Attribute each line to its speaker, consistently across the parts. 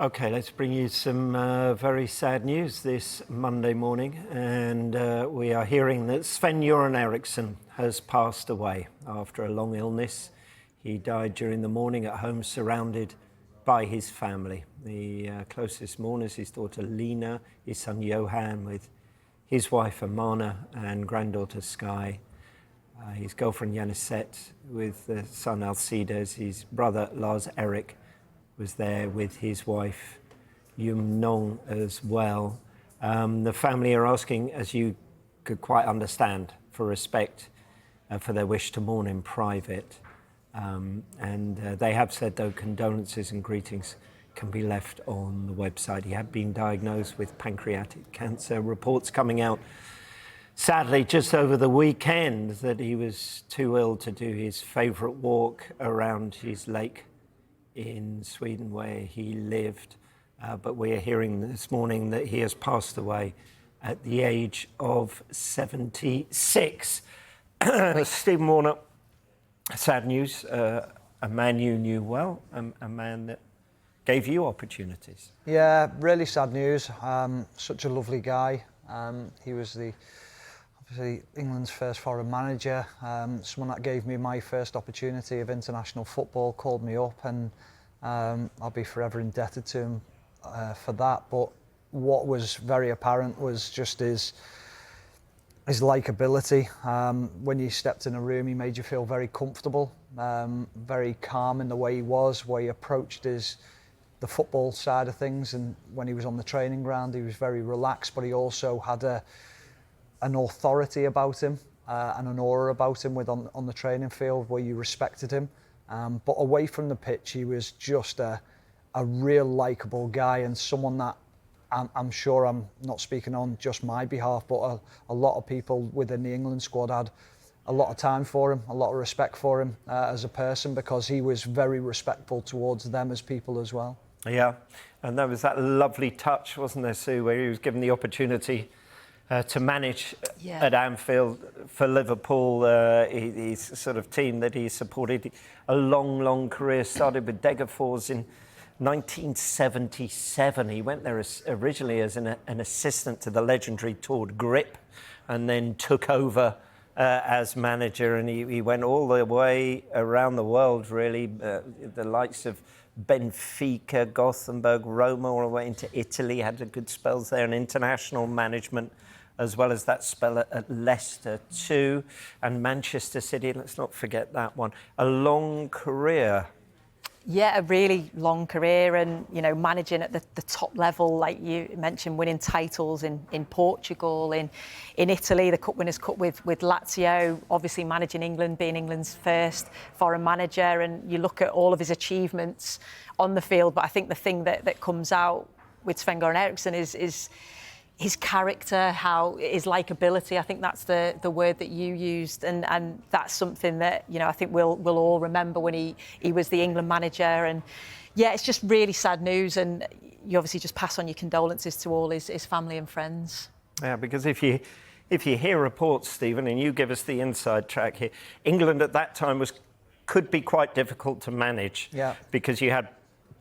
Speaker 1: Okay, let's bring you some very sad news this Monday morning, and we are hearing that Sven-Goran Eriksson has passed away after a long illness. He died during the morning at home, surrounded by his family. The closest mourners, his daughter Lena, his son Johan, with his wife Amana and granddaughter Sky, his girlfriend Janisette, with the son Alcides, his brother Lars Erik was there with his wife Yum Nong as well. The family are asking, as you could quite understand, for respect for their wish to mourn in private. And they have said, though, condolences and greetings can be left on the website. He had been diagnosed with pancreatic cancer. Reports coming out, sadly, just over the weekend, that he was too ill to do his favourite walk around his lake in Sweden where he lived. But we are hearing this morning that he has passed away at the age of 76. Stephen Warner, sad news. A man you knew well, a man that gave you opportunities.
Speaker 2: Yeah, really sad news. Such a lovely guy. He was obviously England's first foreign manager, someone that gave me my first opportunity of international football, called me up, and I'll be forever indebted to him for that. But what was very apparent was just his likeability. When you stepped in a room, he made you feel very comfortable, very calm in the way he was, way he approached the football side of things. And when he was on the training ground, he was very relaxed, but he also had an authority about him and an aura about him on the training field where you respected him. But away from the pitch, he was just a real likeable guy, and someone that I'm sure I'm not speaking on just my behalf, but a lot of people within the England squad had a lot of time for him, a lot of respect for him as a person, because he was very respectful towards them as people as well.
Speaker 1: Yeah, and there was that lovely touch, wasn't there, Sue, where he was given the opportunity to manage at Anfield for Liverpool, his sort of team that he supported. A long career, started with Degerfors in 1977. He went there originally as an assistant to the legendary Tord Grip, and then took over as manager, and he went all the way around the world, really, the likes of Benfica, Gothenburg, Roma, all the way into Italy, had a good spells there in international management, as well as that spell at Leicester too, and Manchester City, let's not forget that one. A long career.
Speaker 3: Yeah, a really long career, and, you know, managing at the top level, like you mentioned, winning titles in Portugal, in Italy, the Cup Winners' Cup with Lazio, obviously managing England, being England's first foreign manager, and you look at all of his achievements on the field, but I think the thing that comes out with Sven-Goran Eriksson is his character, how his likability. I think that's the word that you used, and that's something that, you know, I think we'll all remember when he was the England manager. And yeah, it's just really sad news, and you obviously just pass on your condolences to all his family and friends.
Speaker 1: Yeah, because if you hear reports, Stephen, and you give us the inside track here, England at that time could be quite difficult to manage.
Speaker 2: Yeah.
Speaker 1: Because you had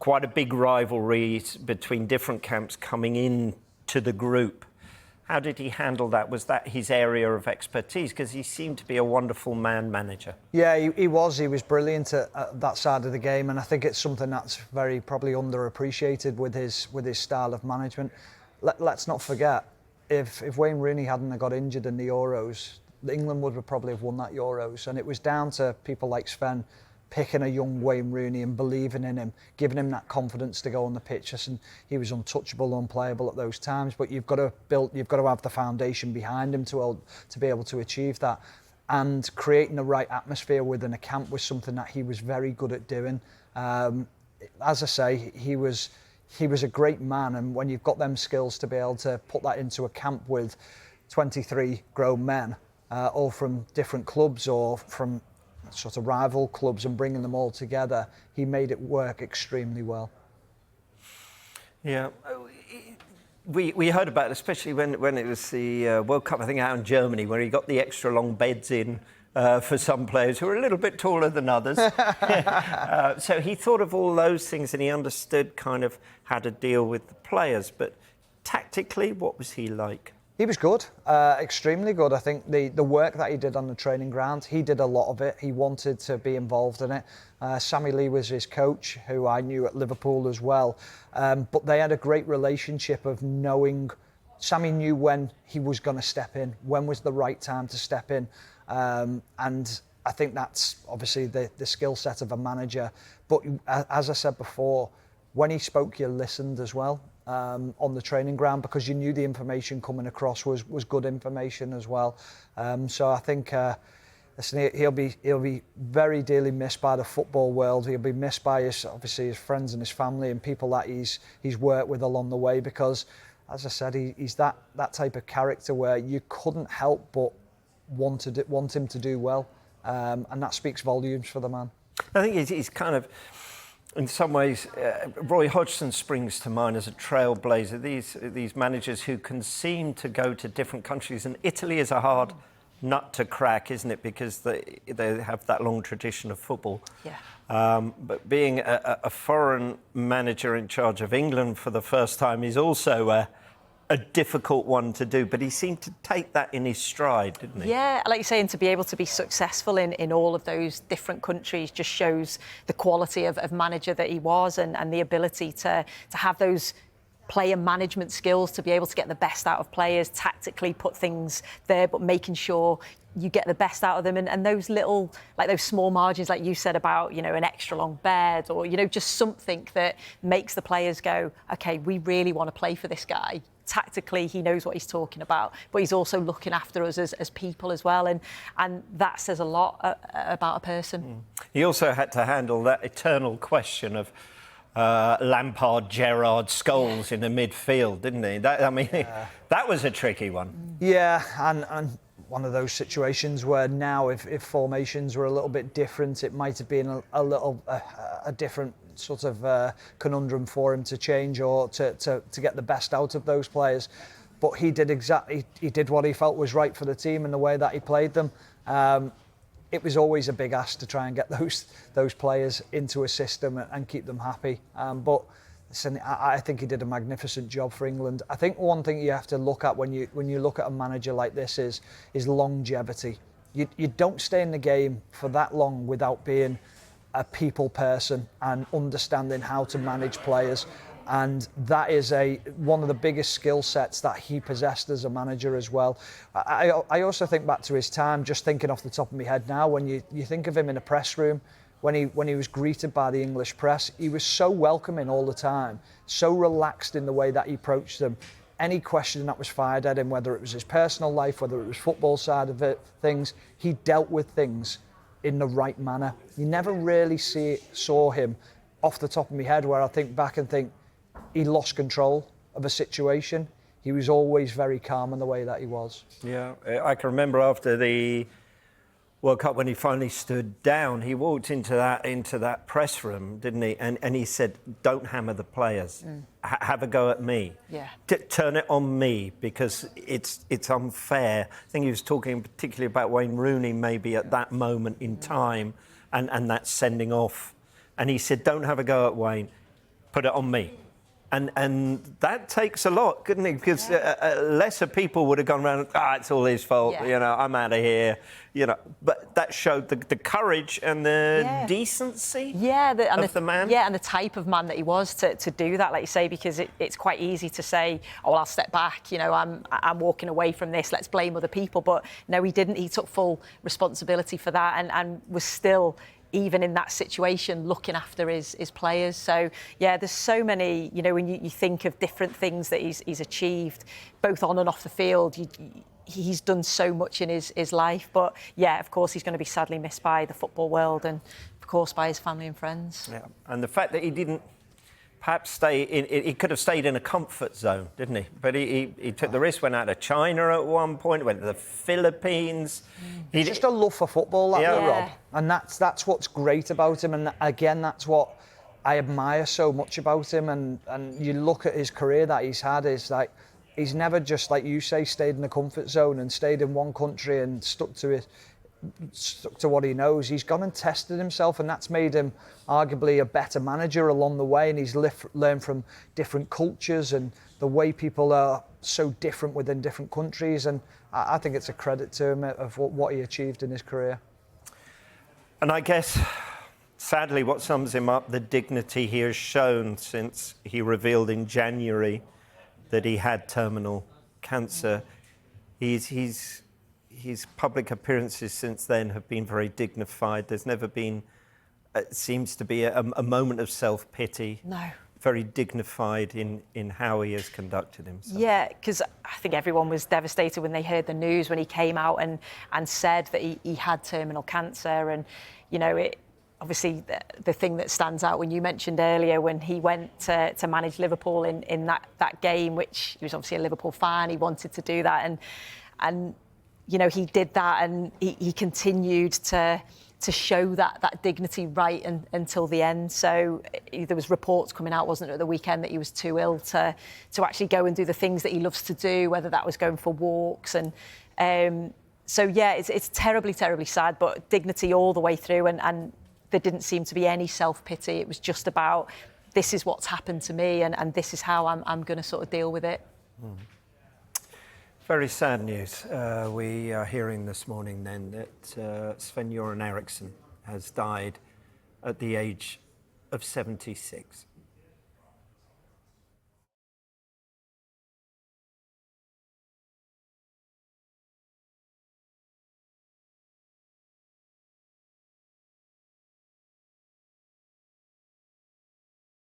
Speaker 1: quite a big rivalry between different camps coming in to the group. How did he handle that? Was that his area of expertise? Because he seemed to be a wonderful man manager.
Speaker 2: Yeah, he was brilliant at that side of the game, and I think it's something that's very probably underappreciated with his style of management. Let's not forget, if Wayne Rooney hadn't got injured in the Euros, England would probably have won that Euros, and it was down to people like Sven picking a young Wayne Rooney and believing in him, giving him that confidence to go on the pitch. And he was untouchable, unplayable at those times, but you've got to have the foundation behind him to be able to achieve that. And creating the right atmosphere within a camp was something that he was very good at doing. As I say, he was a great man, and when you've got them skills to be able to put that into a camp with 23 grown men, all from different clubs or from sort of rival clubs, and bringing them all together, he made it work extremely well.
Speaker 1: Yeah, we heard about it, especially when it was the World Cup, I think, out in Germany, where he got the extra long beds in for some players who are a little bit taller than others. So he thought of all those things and he understood kind of how to deal with the players. But tactically, what was he like?
Speaker 2: He was good, extremely good. I think the work that he did on the training ground, he did a lot of it. He wanted to be involved in it. Sammy Lee was his coach, who I knew at Liverpool as well. But they had a great relationship of knowing. Sammy knew when he was going to step in, when was the right time to step in. And I think that's obviously the skill set of a manager. But as I said before, when he spoke, you listened as well. On the training ground, because you knew the information coming across was good information as well. So I think listen, he'll be very dearly missed by the football world. He'll be missed by his friends and his family and people that he's worked with along the way, because as I said, he's that type of character where you couldn't help but want him to do well, and that speaks volumes for the man.
Speaker 1: I think he's kind of, in some ways, Roy Hodgson springs to mind as a trailblazer. These managers who can seem to go to different countries, and Italy is a hard nut to crack, isn't it? Because they have that long tradition of football.
Speaker 3: Yeah.
Speaker 1: But being a foreign manager in charge of England for the first time is also a difficult one to do, but he seemed to take that in his stride, didn't he?
Speaker 3: Yeah, like you're saying, to be able to be successful in all of those different countries just shows the quality of manager that he was, and the ability to have those player management skills, to be able to get the best out of players, tactically put things there, but making sure you get the best out of them, and those little, like those small margins, like you said about, you know, an extra long bed, or, you know, just something that makes the players go, okay, we really want to play for this guy. Tactically, he knows what he's talking about, but he's also looking after us as people as well, and that says a lot about a person.
Speaker 1: He also had to handle that eternal question of Lampard, Gerrard, Scholes in the midfield, didn't he? That was a tricky one.
Speaker 2: Yeah, and one of those situations where now, if formations were a little bit different, it might have been a different sort of conundrum for him to change, or to get the best out of those players. But he did what he felt was right for the team and the way that he played them. It was always a big ask to try and get those players into a system and keep them happy. But listen, I think he did a magnificent job for England. I think one thing you have to look at when you look at a manager like this is longevity. You don't stay in the game for that long without being a people person and understanding how to manage players. And that is one of the biggest skill sets that he possessed as a manager as well. I also think back to his time, just thinking off the top of my head now, when you think of him in a press room, when he was greeted by the English press, he was so welcoming all the time, so relaxed in the way that he approached them. Any question that was fired at him, whether it was his personal life, whether it was football side of things, he dealt with things in the right manner. You never really saw him, off the top of my head, where I think back and think he lost control of a situation. He was always very calm in the way that he was. Yeah,
Speaker 1: I can remember after the World Cup when he finally stood down, he walked into that press room, didn't he? And he said, "Don't hammer the players. Have a go at me.
Speaker 3: Yeah.
Speaker 1: Turn it on me, because it's unfair." I think he was talking particularly about Wayne Rooney maybe at that moment in time, and that sending off. And he said, "Don't have a go at Wayne. Put it on me." And that takes a lot, couldn't it? Because lesser people would have gone around, it's all his fault, you know, I'm out of here, you know. But that showed the courage and the decency of the man.
Speaker 3: Yeah, and the type of man that he was to do that, like you say, because it's quite easy to say, oh, well, I'll step back, you know, I'm walking away from this, let's blame other people. But no, he didn't. He took full responsibility for that and was still, even in that situation, looking after his players. So, yeah, there's so many, you know, when you think of different things that he's achieved, both on and off the field, he's done so much in his life. But, yeah, of course, he's going to be sadly missed by the football world and, of course, by his family and friends.
Speaker 1: Yeah, and the fact that he didn't perhaps stay in, he could have stayed in a comfort zone, didn't he? But he took the risk, went out to China at one point, went to the Philippines.
Speaker 2: He's just a love for football, Rob. And that's what's great about him. And again, that's what I admire so much about him. And you look at his career that he's had, is like, he's never just, like you say, stayed in the comfort zone and stayed in one country and stuck to it. stuck to what he knows. He's gone and tested himself, and that's made him arguably a better manager along the way, and he's learned from different cultures and the way people are so different within different countries, and I think it's a credit to him of what he achieved in his career.
Speaker 1: And I guess, sadly, what sums him up, the dignity he has shown since he revealed in January that he had terminal cancer. His public appearances since then have been very dignified. There's never been, it seems to be, a moment of self-pity.
Speaker 3: No.
Speaker 1: Very dignified in how he has conducted himself.
Speaker 3: Yeah, because I think everyone was devastated when they heard the news, when he came out and said that he had terminal cancer. And, you know, obviously the thing that stands out when you mentioned earlier when he went to manage Liverpool in that game, which he was obviously a Liverpool fan, he wanted to do that. And you know, he did that, and he continued to show that dignity right until the end. So there was reports coming out, wasn't it, at the weekend that he was too ill to actually go and do the things that he loves to do, whether that was going for walks. And so, yeah, it's terribly, terribly sad, but dignity all the way through. And there didn't seem to be any self-pity. It was just about, this is what's happened to me, and this is how I'm going to sort of deal with it.
Speaker 1: Mm. Very sad news. We are hearing this morning then that Sven-Goran Eriksson has died at the age of 76.